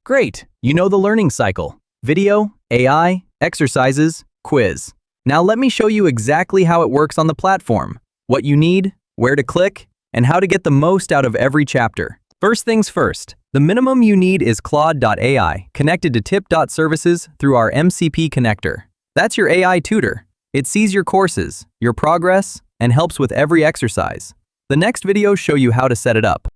Great, you know the learning cycle. Video, AI, exercises, quiz. Now let me show you exactly how it works on the platform, what you need, where to click, and how to get the most out of every chapter. First things first, the minimum you need is Claude.ai connected to tip.services through our MCP connector. That's your AI tutor. It sees your courses, your progress, and helps with every exercise. The next videos show you how to set it up.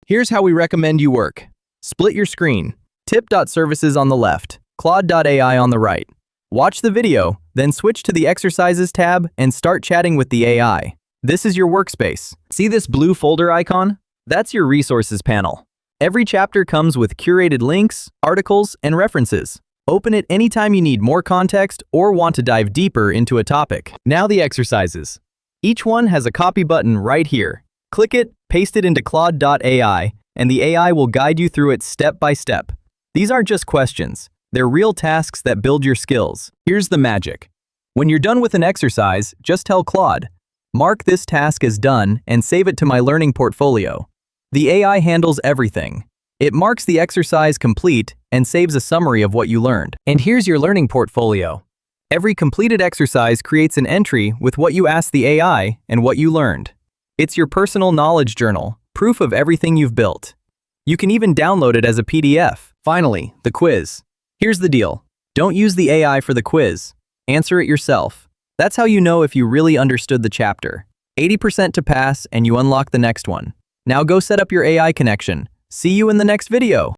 Here's how we recommend you work. Split your screen. Tip.services on the left, Claude.ai on the right. Watch the video, then switch to the Exercises tab and start chatting with the AI. This is your workspace. See this blue folder icon? That's your resources panel. Every chapter comes with curated links, articles, and references. Open it anytime you need more context or want to dive deeper into a topic. Now the exercises. Each one has a copy button right here. Click it, paste it into Claude.ai, and the AI will guide you through it step by step. These aren't just questions. They're real tasks that build your skills. Here's the magic. When you're done with an exercise, just tell Claude, "Mark this task as done and save it to my learning portfolio." The AI handles everything. It marks the exercise complete and saves a summary of what you learned. And here's your learning portfolio. Every completed exercise creates an entry with what you asked the AI and what you learned. It's your personal knowledge journal, proof of everything you've built. You can even download it as a PDF. Finally, the quiz. Here's the deal. Don't use the AI for the quiz. Answer it yourself. That's how you know if you really understood the chapter. 80% to pass and you unlock the next one. Now go set up your AI connection. See you in the next video.